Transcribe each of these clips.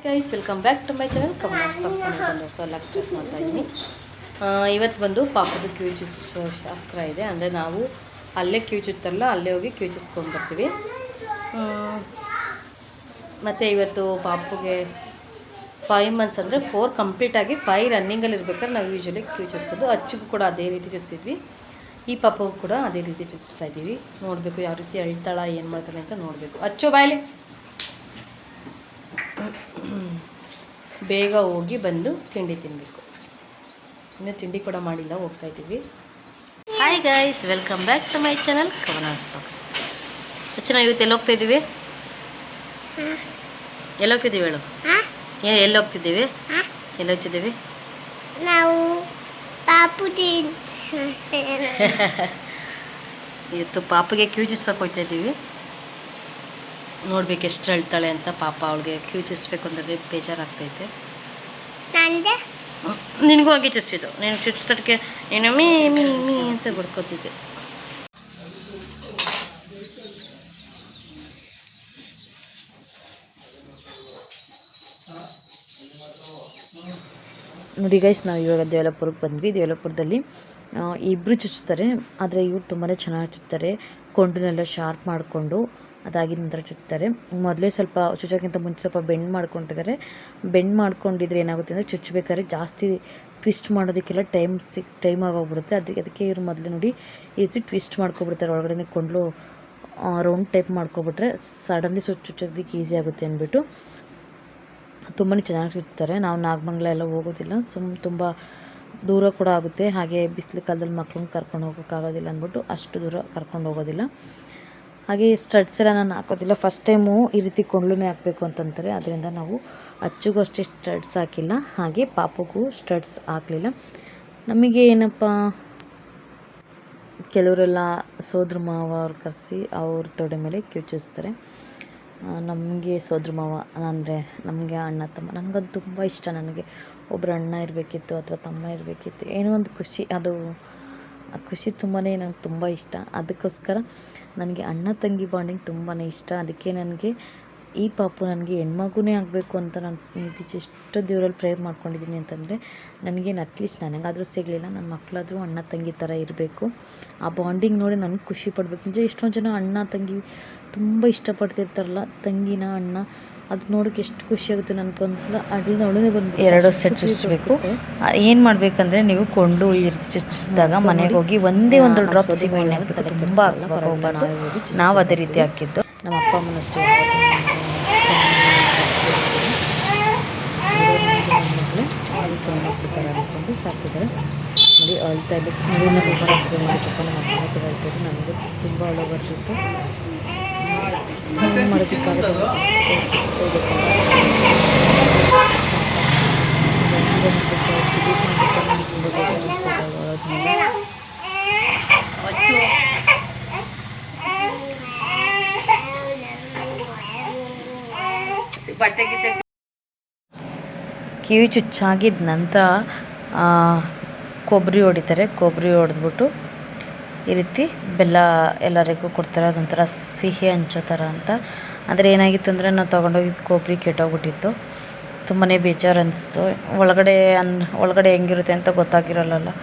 Guys welcome back to my channel Kamala's ಬಂದು ಎಲ್ಲ stress ಮಾಡ್ತಾ ಇದ್ದೀನಿ. ಇವತ್ತು ಬಂದು ಪಾಪದ ಕ್ಯೂಚಿಸ್ ಶಾಸ್ತ್ರ ಇದೆ. ಅಂದರೆ ನಾವು ಅಲ್ಲೇ ಕ್ಯೂಚುತ್ತಲ್ಲ ಅಲ್ಲೇ ಹೋಗಿ ಕ್ಯೂಚಿಸ್ಕೊಂಡು ಬರ್ತೀವಿ. ಮತ್ತು ಇವತ್ತು ಪಾಪುಗೆ 5 ಮಂತ್ಸ್ ಅಂದರೆ 4 ಕಂಪ್ಲೀಟಾಗಿ 5 ರನ್ನಿಂಗಲ್ಲಿ ಇರ್ಬೇಕಾದ್ರೆ ನಾವು ಯೂಶ್ವಲಿ ಕ್ಯೂಚಿಸೋದು. ಅಚ್ಚಿಗೂ ಕೂಡ ಅದೇ ರೀತಿ ಚುಚ್ಚಿದ್ವಿ, ಈ ಪಾಪಗೂ ಕೂಡ ಅದೇ ರೀತಿ ಚುಚ್ಚಿಸ್ತಾ ಇದ್ದೀವಿ. ನೋಡಬೇಕು ಯಾವ ರೀತಿ ಅಳ್ತಾಳ ಏನು ಮಾಡ್ತಾಳೆ ಅಂತ ನೋಡಬೇಕು. ಅಚ್ಚು ಬಾಯ್ಲಿ ಬೇಗ ಹೋಗಿ ಬಂದು ತಿಂಡಿ ತಿನ್ನಬೇಕು. ಇನ್ನೂ ತಿಂಡಿ ಕೂಡ ಮಾಡಿಲ್ಲ, ಹೋಗ್ತಾಯಿದ್ದೀವಿ. Hi guys, welcome back to my channel Kamala's blogs. Achchu ನಾವು ಇವತ್ತು ಎಲ್ಲಿ ಹೋಗ್ತಾಯಿದ್ದೀವಿ? ಎಲ್ಲಿ ಹೋಗ್ತಿದ್ದೀವಿ ಹೇಳು? ಎಲ್ಲಿ ಹೋಗ್ತಿದ್ದೀವಿ? ಎಲ್ಲಿ ಹೋಗ್ತಿದ್ದೀವಿ ನಾವು? ಇವತ್ತು ಪಾಪಗೆ ಕ್ಯೂಚಿಸೋಕೆ ಹೋಗ್ತಾ ಇದ್ದೀವಿ. ನೋಡ್ಬೇಕು ಎಷ್ಟು ಹೇಳ್ತಾಳೆ ಅಂತ. ಪಾಪ ಅವಳಿಗೆ ಕ್ಯೂಚಿಸ್ಬೇಕು ಅಂದರೆ ಬೇಜಾರಾಗ್ತೈತೆ. ನಿನಗೂ ಹಾಗೆ ಚುಚ್ಚಿದ್ದು, ನೀನು ಚುಚ್ಚೋದಕ್ಕೆ ನೀನು ಮೀ ಮೀ ಮೀ ಅಂತ ಬಡ್ಕೋತಿದ್ದೆ. ನೋಡಿ ಗೈಸ್, ನಾವು ಇವಾಗ ದೇವಲಪುರಕ್ಕೆ ಬಂದ್ವಿ. ದೇವಲಪುರದಲ್ಲಿ ಇಬ್ಬರು ಚುಚ್ತಾರೆ, ಆದರೆ ಇವ್ರು ತುಂಬಾ ಚೆನ್ನಾಗಿ ಚುಚ್ತಾರೆ. ಕೊಂಡನ್ನೆಲ್ಲ ಶಾರ್ಪ್ ಮಾಡಿಕೊಂಡು ಅದಾಗಿದ ನಂತರ ಚುಚ್ತಾರೆ. ಮೊದಲೇ ಸ್ವಲ್ಪ ಚುಚ್ಚೋಕ್ಕಿಂತ ಮುಂಚೆ ಸ್ವಲ್ಪ ಬೆಂಡ್ ಮಾಡ್ಕೊಂಡಿದ್ದಾರೆ. ಬೆಂಡ್ ಮಾಡ್ಕೊಂಡಿದ್ರೆ ಏನಾಗುತ್ತೆ ಅಂದರೆ ಚುಚ್ಚಬೇಕಾದ್ರೆ ಜಾಸ್ತಿ ಟ್ವಿಸ್ಟ್ ಮಾಡೋದಕ್ಕೆಲ್ಲ ಟೈಮ್ ಆಗೋಗ್ಬಿಡುತ್ತೆ. ಅದಕ್ಕೆ ಇವ್ರು ಮೊದಲು ನೋಡಿ ಈ ರೀತಿ ಟ್ವಿಸ್ಟ್ ಮಾಡ್ಕೊಬಿಡ್ತಾರೆ. ಒಳಗಡೆ ಕೊಂಡ್ಲು ರೌಂಡ್ ಟೈಪ್ ಮಾಡ್ಕೊಬಿಟ್ರೆ ಸಡನ್ಲಿ ಚುಚ್ಚೋದಕ್ಕೆ ಈಸಿ ಆಗುತ್ತೆ ಅಂದ್ಬಿಟ್ಟು ತುಂಬಾ ಚೆನ್ನಾಗಿ ಚುಚ್ತಾರೆ. ನಾವು ನಾಗಮಂಗಲ ಎಲ್ಲ ಹೋಗೋದಿಲ್ಲ, ತುಂಬ ದೂರ ಕೂಡ ಆಗುತ್ತೆ. ಹಾಗೆ ಬಿಸಿಲು ಕಾಲದಲ್ಲಿ ಮಕ್ಳನ್ನ ಕರ್ಕೊಂಡು ಹೋಗೋಕ್ಕಾಗೋದಿಲ್ಲ ಅಂದ್ಬಿಟ್ಟು ಅಷ್ಟು ದೂರ ಕರ್ಕೊಂಡು ಹೋಗೋದಿಲ್ಲ. ಹಾಗೆ ಸ್ಟಡ್ಸ್ ಎಲ್ಲ ನಾನು ಹಾಕೋದಿಲ್ಲ. ಫಸ್ಟ್ ಟೈಮು ಈ ರೀತಿ ಕೊಂಡ್ಲೇ ಹಾಕಬೇಕು ಅಂತಂತಾರೆ. ಅದರಿಂದ ನಾವು ಅಚ್ಚುಗೂ ಅಷ್ಟೇ ಸ್ಟಡ್ಸ್ ಹಾಕಿಲ್ಲ, ಹಾಗೆ ಪಾಪಗೂ ಸ್ಟಡ್ಸ್ ಹಾಕಲಿಲ್ಲ. ನಮಗೆ ಏನಪ್ಪ, ಕೆಲವರೆಲ್ಲ ಸೋದ್ರ ಮಾವ ಅವ್ರು ಕರೆಸಿ ಅವ್ರ ತೊಡೆ ಮೇಲೆ ಕ್ಯೂಚಿಸ್ತಾರೆ. ನಮಗೆ ಸೋದ್ರ ಮಾವ ಅಂದರೆ ನಮಗೆ ಅಣ್ಣ ತಮ್ಮ. ನನಗದು ತುಂಬ ಇಷ್ಟ. ನನಗೆ ಒಬ್ಬರು ಅಣ್ಣ ಇರಬೇಕಿತ್ತು ಅಥವಾ ತಮ್ಮ ಇರಬೇಕಿತ್ತು, ಏನೋ ಒಂದು ಖುಷಿ. ಅದು ಆ ಖುಷಿ ತುಂಬಾ ನನಗೆ ತುಂಬ ಇಷ್ಟ. ಅದಕ್ಕೋಸ್ಕರ ನನಗೆ ಅಣ್ಣ ತಂಗಿ ಬಾಂಡಿಂಗ್ ತುಂಬಾ ಇಷ್ಟ. ಅದಕ್ಕೆ ನನಗೆ ಈ ಪಾಪು ನನಗೆ ಹೆಣ್ಮಗುನೇ ಆಗಬೇಕು ಅಂತ ನಾನು ಎಷ್ಟು ದೇವರಲ್ಲಿ ಪ್ರೇಯರ್ ಮಾಡ್ಕೊಂಡಿದ್ದೀನಿ ಅಂತಂದರೆ, ನನಗೇನು ಅಟ್ಲೀಸ್ಟ್ ನನಗಾದರೂ ಸಿಗಲಿಲ್ಲ, ನನ್ನ ಮಕ್ಕಳಾದರೂ ಅಣ್ಣ ತಂಗಿ ಥರ ಇರಬೇಕು. ಆ ಬಾಂಡಿಂಗ್ ನೋಡಿ ನನಗೆ ಖುಷಿ ಪಡಬೇಕು. ನಿಜ ಎಷ್ಟೊಂದು ಜನ ಅಣ್ಣ ತಂಗಿ ತುಂಬ ಇಷ್ಟಪಡ್ತಿರ್ತಾರಲ್ಲ, ತಂಗಿನ ಅಣ್ಣ, ಅದು ನೋಡೋಕೆ ಎಷ್ಟು ಖುಷಿಯಾಗುತ್ತೆ. ನನಗೊಂದ್ಸಲ ಅಳುನೇ ಬಂದು 2 ಸೆಟ್ ಚುಚ್ಚಿಸ್ಬೇಕು. ಏನು ಮಾಡಬೇಕಂದ್ರೆ, ನೀವು ಕೊಂಡು ಈ ರೀತಿ ಚುಚ್ಚಿಸಿದಾಗ ಮನೆಗೆ ಹೋಗಿ ಒಂದೇ ಒಂದು ಡ್ರಾಪ್ ಸೀಮೆ ಎಣ್ಣೆ ಹಾಕಬೇಕು. ತುಂಬ ಹೋಗ್ಬಾರ್ದು. ನಾವು ಅದೇ ರೀತಿ ಹಾಕಿದ್ದು. ನಮ್ಮ ಅಪ್ಪ ಅಮ್ಮನಷ್ಟೇ ಮಕ್ಕಳು ಅಂದ್ಕೊಂಡು ಸಾಕ್ತಿದ್ದಾರೆ. ನೋಡಿ ಅಳ್ತಾ ಇದ್ದು ನೋಡಿ, ನಾನು ಅಬ್ಸರ್ವ್ ಮಾಡಿ ಸ್ವಲ್ಪ ನಮ್ಮ ಅಪ್ಪನ ಕೂಡ ಅಳ್ತಾಯಿದ್ದು. ನನಗೆ ತುಂಬ ಅಳು ಬರ್ತಿತ್ತು. ಏನು ಮಾಡೋದಕ್ಕಾಗುತ್ತೆ ಕಿವಿ ಚುಚ್ಚಾಗಿದ್ದ ನಂತರ ಕೊಬ್ಬರಿ ಹೊಡಿತಾರೆ. ಕೊಬ್ಬರಿ ಹೊಡೆದ್ಬಿಟ್ಟು ಈ ರೀತಿ ಬೆಲ್ಲ ಎಲ್ಲರಿಗೂ ಕೊಡ್ತಾರೆ. ಅದೊಂಥರ ಸಿಹಿ ಹಂಚೋ ಥರ ಅಂತ. ಆದರೆ ಏನಾಗಿತ್ತು ಅಂದರೆ, ನಾವು ತೊಗೊಂಡೋಗಿದ್ದು ಕೊಬ್ಬರಿ ಕೆಟ್ಟೋಗ್ಬಿಟ್ಟಿತ್ತು. ತುಂಬಾ ಬೇಜಾರು ಅನಿಸ್ತು. ಒಳಗಡೆ ಹೆಂಗಿರುತ್ತೆ ಅಂತ ಗೊತ್ತಾಗಿರಲ್ಲ.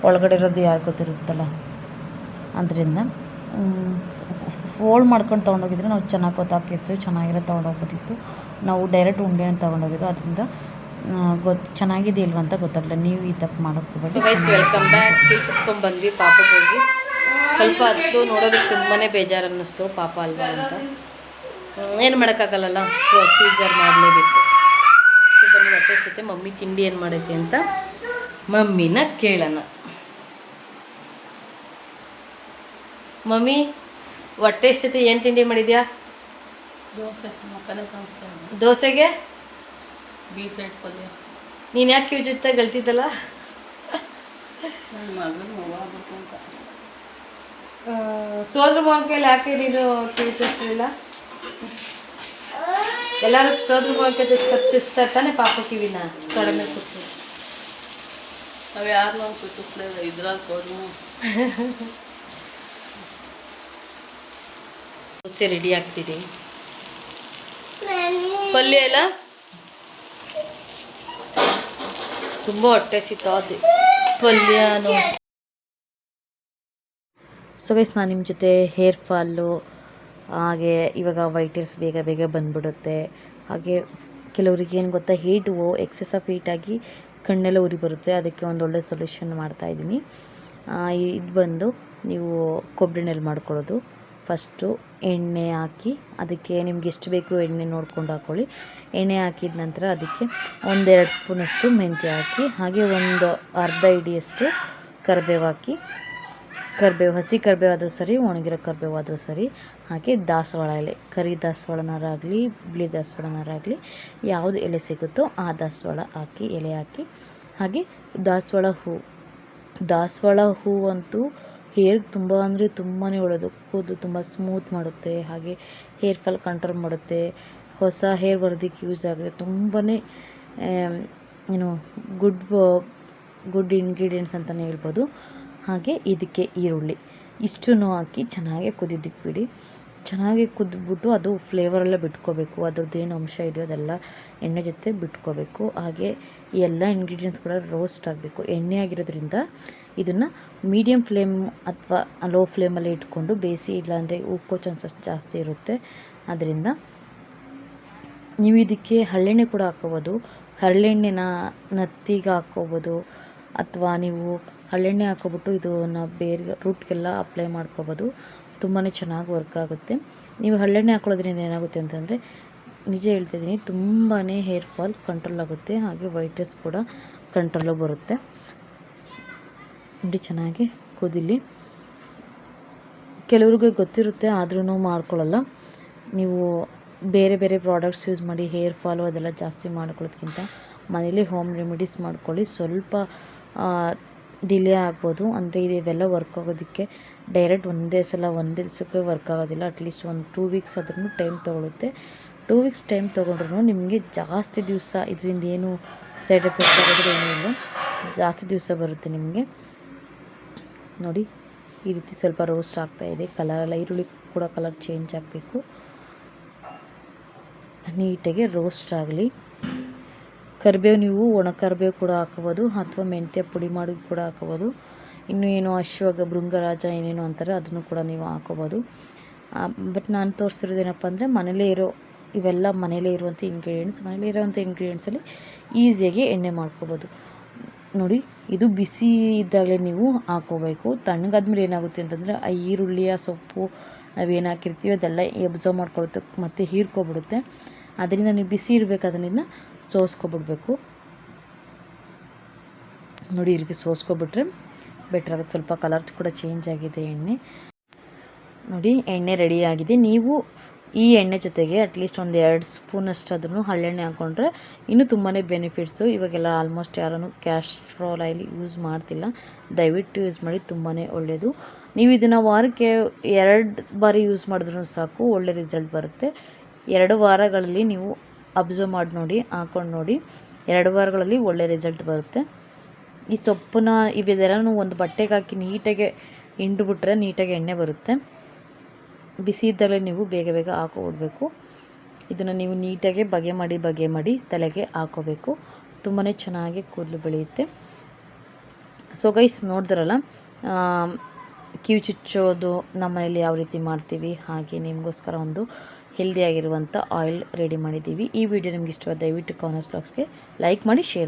ಒಳಗಡೆ ಇರೋದು ಯಾರು ಗೊತ್ತಿರುತ್ತಲ್ಲ. ಅದರಿಂದ ಫೋಲ್ಡ್ ಮಾಡ್ಕೊಂಡು ತೊಗೊಂಡೋಗಿದ್ರೆ ನಾವು ಚೆನ್ನಾಗಿ ಗೊತ್ತಾಗ್ತಿತ್ತು, ಚೆನ್ನಾಗಿರೋ ತೊಗೊಂಡೋಗ್ಬೋದಿತ್ತು. ನಾವು ಡೈರೆಕ್ಟ್ ಉಂಡೆನ ತೊಗೊಂಡೋಗಿದ್ದು, ಅದರಿಂದ ಚೆನ್ನಾಗಿದೆ ಇಲ್ವ ಅಂತ ಗೊತ್ತಾಗಲ್ಲ. ನೀವು ಈ ತಪ್ಪು ಮಾಡೋಕ್ಕೆ ವೆಲ್ಕಮ್ ಬ್ಯಾಕ್. ಟೀಚಿಸ್ಕೊಂಡು ಬಂದ್ವಿ ಪಾಪಗೆ ಹೋಗಿ. ಸ್ವಲ್ಪ ಹತ್ತು ನೋಡೋದಕ್ಕೆ ತುಂಬಾ ಬೇಜಾರು ಅನ್ನಿಸ್ತು, ಪಾಪ ಅಲ್ವಾ ಅಂತ. ಏನು ಮಾಡೋಕ್ಕಾಗಲ್ಲ, ಪ್ರೊಸೀಜರ್ ಮಾಡಲೇಬೇಕು. ಸೊ ಬನ್ನಿ, ಹೊಟ್ಟೆ ಜೊತೆ ಮಮ್ಮಿ ತಿಂಡಿ ಏನು ಮಾಡೈತೆ ಅಂತ ಮಮ್ಮಿನ ಕೇಳೋಣ. ಮಮ್ಮಿ, ಹೊಟ್ಟೆ ಜೊತೆ ಏನು ತಿಂಡಿ ಮಾಡಿದ್ಯಾ? ದೋಸೆಗೆ ಬೀಟ್ರೂಟ್ ಪಲ್ಯ. ನೀನು ಯಾಕೆ ಕ್ಯೂ ಜೊತೆ ಗೆಲ್ತಿದ್ದಲ್ಲ? ಸೋದ್ರ ಮಾವನ ಕೈಲಿ ಯಾಕೆ ನೀನು ಕಿವಿಚಿಸ್ಲಿಲ್ಲ? ಎಲ್ಲರೂ ಸೋದ್ರ ಮಾವನ ಕೈ ಚುಚ್ತಾ ತಾನೆ ಪಾಪ ಕಿವಿನ ಕಡಿಮೆ ಕೂತು. ನಾವು ಯಾರು ನಾವು ಚುಚ್ಚಿಸ್ಲಿಲ್ಲ, ಇದ್ರಲ್ಲಿ ಸೋದ್ರ ದೋಸೆ ರೆಡಿ ಆಗ್ತಿದೆ. ಪಲ್ಯ ಎಲ್ಲ ತುಂಬ ಹೊಟ್ಟೆ ಸಿಗ್ತಾವೆ ಪಲ್ಯನೂ. ಸೊ ಗೈಸ್, ನಾನು ನಿಮ್ಮ ಜೊತೆ ಹೇರ್ ಫಾಲು ಹಾಗೆ ಇವಾಗ ವೈಟ್ ಹೇರ್ಸ್ ಬೇಗ ಬೇಗ ಬಂದ್ಬಿಡುತ್ತೆ. ಹಾಗೆ ಕೆಲವರಿಗೆ ಏನು ಗೊತ್ತಾ, ಹೀಟು ಎಕ್ಸೆಸ್ ಆಫ್ ಹೀಟಾಗಿ ಕಣ್ಣೆಲ್ಲ ಉರಿ ಬರುತ್ತೆ. ಅದಕ್ಕೆ ಒಂದು ಒಳ್ಳೆ ಸೊಲ್ಯೂಷನ್ ಮಾಡ್ತಾಯಿದ್ದೀನಿ. ಇದು ಬಂದು ನೀವು ಕೊಬ್ಬರಿ ಎಣ್ಣೆಲಿ ಮಾಡ್ಕೊಳ್ಳೋದು. ಫಸ್ಟು ಎಣ್ಣೆ ಹಾಕಿ ಅದಕ್ಕೆ ನಿಮ್ಗೆ ಎಷ್ಟು ಬೇಕು ಎಣ್ಣೆ ನೋಡ್ಕೊಂಡು ಹಾಕ್ಕೊಳ್ಳಿ. ಎಣ್ಣೆ ಹಾಕಿದ ನಂತರ ಅದಕ್ಕೆ 1-2 ಸ್ಪೂನಷ್ಟು ಮೆಂತ್ಯ ಹಾಕಿ, ಹಾಗೆ ಒಂದು ಅರ್ಧ ಹಿಡಿಯಷ್ಟು ಕರಿಬೇವು ಹಾಕಿ, ಹಸಿ ಕರಿಬೇವು ಆದರೂ ಸರಿ, ಒಣಗಿರೋ ಕರಿಬೇವು ಆದರೂ ಸರಿ. ಹಾಗೆ ದಾಸವಾಳ ಎಲೆ, ಕರಿ ದಾಸವಾಳನಾರಾಗಲಿ ಬಿಳಿ ದಾಸವಾಳನಾರಾಗಲಿ ಯಾವುದು ಎಲೆ ಸಿಗುತ್ತೋ ಆ ದಾಸವಾಳ ಹಾಕಿ, ಎಲೆ ಹಾಕಿ. ಹಾಗೆ ದಾಸವಾಳ ಹೂವಂತೂ ಹೇರ್ಗೆ ತುಂಬ ಅಂದರೆ ತುಂಬಾ ಒಳ್ಳೆಯದು. ಕೂದಲು ತುಂಬ ಸ್ಮೂತ್ ಮಾಡುತ್ತೆ, ಹಾಗೆ ಹೇರ್ ಫಾಲ್ ಕಂಟ್ರೋಲ್ ಮಾಡುತ್ತೆ, ಹೊಸ ಹೇರ್ ಬರೋದಕ್ಕೆ ಯೂಸ್ ಆಗುತ್ತೆ. ತುಂಬಾ ಏನು ಗುಡ್ ಇಂಗ್ರೀಡಿಯೆಂಟ್ಸ್ ಅಂತಲೇ ಹೇಳ್ಬೋದು. ಹಾಗೆ ಇದಕ್ಕೆ ಈರುಳ್ಳಿ ಇಷ್ಟನ್ನು ಹಾಕಿ ಚೆನ್ನಾಗಿ ಕುದಿಯೋದಕ್ಕೆ ಬಿಡಿ. ಚೆನ್ನಾಗಿ ಕುದ್ಬಿಟ್ಟು ಅದು ಫ್ಲೇವರೆಲ್ಲ ಬಿಟ್ಕೋಬೇಕು. ಅದ್ರದ್ದೇನು ಅಂಶ ಇದೆಯೋ ಅದೆಲ್ಲ ಎಣ್ಣೆ ಜೊತೆ ಬಿಟ್ಕೋಬೇಕು. ಹಾಗೆ ಎಲ್ಲ ಇಂಗ್ರೀಡಿಯೆಂಟ್ಸ್ ಕೂಡ ರೋಸ್ಟ್ ಆಗಬೇಕು. ಎಣ್ಣೆ ಆಗಿರೋದ್ರಿಂದ ಇದನ್ನು ಮೀಡಿಯಮ್ ಫ್ಲೇಮ್ ಅಥವಾ ಲೋ ಫ್ಲೇಮಲ್ಲಿ ಇಟ್ಕೊಂಡು ಬೇಯಿಸಿ, ಇಲ್ಲಾಂದರೆ ಉಕ್ಕೋ ಚಾನ್ಸಸ್ ಜಾಸ್ತಿ ಇರುತ್ತೆ. ಅದರಿಂದ ನೀವು ಇದಕ್ಕೆ ಹರಳೆಣ್ಣೆ ಕೂಡ ಹಾಕ್ಕೋಬೋದು. ಹರಳೆಣ್ಣೆನ ನತ್ತಿಗೆ ಹಾಕ್ಕೋಬೋದು, ಅಥವಾ ನೀವು ಹರಳೆಣ್ಣೆ ಹಾಕ್ಕೊಬಿಟ್ಟು ಇದನ್ನು ಬೇರೆ ರೂಟ್ಗೆಲ್ಲ ಅಪ್ಲೈ ಮಾಡ್ಕೋಬೋದು. ತುಂಬಾ ಚೆನ್ನಾಗಿ ವರ್ಕ್ ಆಗುತ್ತೆ. ನೀವು ಹರಳೆಣ್ಣೆ ಹಾಕ್ಕೊಳ್ಳೋದ್ರಿಂದ ಏನಾಗುತ್ತೆ ಅಂತಂದರೆ, ನಿಜ ಹೇಳ್ತಿದ್ದೀನಿ, ತುಂಬಾ ಹೇರ್ ಫಾಲ್ ಕಂಟ್ರೋಲ್ ಆಗುತ್ತೆ. ಹಾಗೆ ವೈಟ್ ಹೇರ್ಸ್ ಕೂಡ ಕಂಟ್ರೋಲು ಬರುತ್ತೆ. ನೋಡಿ, ಚೆನ್ನಾಗಿ ಕುದಿಲಿ. ಕೆಲವ್ರಿಗೆ ಗೊತ್ತಿರುತ್ತೆ ಆದ್ರೂ ಮಾಡ್ಕೊಳ್ಳಲ್ಲ. ನೀವು ಬೇರೆ ಬೇರೆ ಪ್ರಾಡಕ್ಟ್ಸ್ ಯೂಸ್ ಮಾಡಿ ಹೇರ್ ಫಾಲು ಅದೆಲ್ಲ ಜಾಸ್ತಿ ಮಾಡ್ಕೊಳ್ಳೋದ್ಕಿಂತ ಮನೇಲಿ ಹೋಮ್ ರೆಮಿಡೀಸ್ ಮಾಡ್ಕೊಳ್ಳಿ. ಸ್ವಲ್ಪ ಡಿಲೇ ಆಗ್ಬೋದು. ಅಂದರೆ ಇವೆಲ್ಲ ವರ್ಕ್ ಆಗೋದಕ್ಕೆ ಡೈರೆಕ್ಟ್ ಒಂದೇ ದಿವಸಕ್ಕೆ ವರ್ಕ್ ಆಗೋದಿಲ್ಲ. ಅಟ್ಲೀಸ್ಟ್ ಒಂದು 2 ವೀಕ್ಸ್ ಆದ್ರೂ ಟೈಮ್ ತೊಗೊಳುತ್ತೆ. 2 ವೀಕ್ಸ್ ಟೈಮ್ ತೊಗೊಂಡ್ರೂ ನಿಮಗೆ ಜಾಸ್ತಿ ದಿವಸ ಇದರಿಂದ ಏನು ಸೈಡ್ ಎಫೆಕ್ಟ್ ಆಗೋದ್ರೆ ಏನೂ ಇಲ್ಲ, ಜಾಸ್ತಿ ದಿವಸ ಬರುತ್ತೆ ನಿಮಗೆ. ನೋಡಿ, ಈ ರೀತಿ ಸ್ವಲ್ಪ ರೋಸ್ಟ್ ಆಗ್ತಾಯಿದೆ. ಕಲರೆಲ್ಲ ಈರುಳ್ಳಿ ಕೂಡ ಕಲರ್ ಚೇಂಜ್ ಆಗಬೇಕು. ನೀಟಾಗಿ ರೋಸ್ಟ್ ಆಗಲಿ. ಕರಿಬೇವು ನೀವು ಒಣ ಕರಿಬೇವು ಕೂಡ ಹಾಕೋಬೋದು, ಅಥವಾ ಮೆಂತ್ಯ ಪುಡಿ ಮಾಡಿ ಕೂಡ ಹಾಕೋಬೋದು. ಇನ್ನೂ ಏನೋ ಅಶ್ವಗ ಭೃಂಗರಾಜ ಏನೇನೋ ಅಂತಾರೆ, ಅದನ್ನು ಕೂಡ ನೀವು ಹಾಕೋಬೋದು. ಬಟ್ ನಾನು ತೋರಿಸ್ತಿರೋದೇನಪ್ಪ ಅಂದರೆ ಇವೆಲ್ಲ ಮನೇಲೇ ಇರುವಂಥ ಇಂಗ್ರೀಡಿಯೆಂಟ್ಸಲ್ಲಿ ಈಸಿಯಾಗಿ ಎಣ್ಣೆ ಮಾಡ್ಕೋಬೋದು. ನೋಡಿ, ಇದು ಬಿಸಿ ಇದ್ದಾಗಲೇ ನೀವು ಹಾಕೋಬೇಕು. ತಣ್ಣಗಾದ್ಮೇಲೆ ಏನಾಗುತ್ತೆ ಅಂತಂದರೆ ಆ ಈರುಳ್ಳಿಯ ಸೊಪ್ಪು ನಾವೇನು ಹಾಕಿರ್ತೀವಿ ಅದೆಲ್ಲ ಅಬ್ಸರ್ವ್ ಮಾಡ್ಕೊಳುತ್ತೆ ಮತ್ತು ಹೀರ್ಕೊಬಿಡುತ್ತೆ. ಅದರಿಂದ ನೀವು ಬಿಸಿ ಇರಬೇಕು, ಅದನ್ನು ಸೋಸ್ಕೊಬಿಡ್ಬೇಕು. ನೋಡಿ, ಈ ರೀತಿ ಸೋಸ್ಕೊಬಿಟ್ರೆ ಬೆಟರ್ ಆಗುತ್ತೆ. ಸ್ವಲ್ಪ ಕಲರ್ ಕೂಡ ಚೇಂಜ್ ಆಗಿದೆ ಎಣ್ಣೆ. ನೋಡಿ, ಎಣ್ಣೆ ರೆಡಿಯಾಗಿದೆ. ನೀವು ಈ ಎಣ್ಣೆ ಜೊತೆಗೆ ಅಟ್ಲೀಸ್ಟ್ 1-2 ಸ್ಪೂನಷ್ಟು ಅದನ್ನು ಹರಳೆಣ್ಣೆ ಹಾಕ್ಕೊಂಡ್ರೆ ಇನ್ನೂ ತುಂಬಾ ಬೆನಿಫಿಟ್ಸು. ಇವಾಗೆಲ್ಲ ಆಲ್ಮೋಸ್ಟ್ ಯಾರೂ ಕ್ಯಾಸ್ಟ್ರಾಲ್ ಆಯಿಲ್ ಯೂಸ್ ಮಾಡ್ತಿಲ್ಲ. ದಯವಿಟ್ಟು ಯೂಸ್ ಮಾಡಿ, ತುಂಬಾ ಒಳ್ಳೆಯದು. ನೀವು ಇದನ್ನು ವಾರಕ್ಕೆ 2 ಬಾರಿ ಯೂಸ್ ಮಾಡಿದ್ರೂ ಸಾಕು, ಒಳ್ಳೆ ರಿಸಲ್ಟ್ ಬರುತ್ತೆ. 2 ವಾರಗಳಲ್ಲಿ ನೀವು ಅಬ್ಸರ್ವ್ ಮಾಡಿ ನೋಡಿ, ಹಾಕ್ಕೊಂಡು ನೋಡಿ, 2 ವಾರಗಳಲ್ಲಿ ಒಳ್ಳೆ ರಿಸಲ್ಟ್ ಬರುತ್ತೆ. ಈ ಸೊಪ್ಪನ್ನ ಇವೆಲ್ಲನೂ ಒಂದು ಬಟ್ಟೆಗೆ ಹಾಕಿ ನೀಟಾಗಿ ಹಿಂಡ್ಬಿಟ್ರೆ ನೀಟಾಗಿ ಎಣ್ಣೆ ಬರುತ್ತೆ. ಬಿಸಿ ಇದ್ದಾಗಲೇ ನೀವು ಬೇಗ ಬೇಗ ಹಾಕೋಬಿಡ್ಬೇಕು. ಇದನ್ನು ನೀವು ನೀಟಾಗಿ ಬಗೆ ಮಾಡಿ ತಲೆಗೆ ಹಾಕೋಬೇಕು. ತುಂಬಾ ಚೆನ್ನಾಗಿ ಕೂದಲು ಬೆಳೆಯುತ್ತೆ. ಸೊ ಗೈಸ್, ನೋಡಿದ್ರಲ್ಲ, ಕಿವಿ ಚುಚ್ಚೋದು ನಮ್ಮ ಮನೇಲಿ ಯಾವ ರೀತಿ ಮಾಡ್ತೀವಿ, ಹಾಗೆ ನಿಮಗೋಸ್ಕರ ಒಂದು ಹೆಲ್ದಿಯಾಗಿರುವಂಥ ಆಯಿಲ್ ರೆಡಿ ಮಾಡಿದ್ದೀವಿ. ಈ ವಿಡಿಯೋ ನಿಮ್ಗೆ ಇಷ್ಟವಾದ ದಯವಿಟ್ಟು ಕಾರ್ನರ್ಸ್ ವ್ಲಾಗ್ಸ್ಗೆ ಲೈಕ್ ಮಾಡಿ, ಶೇರ್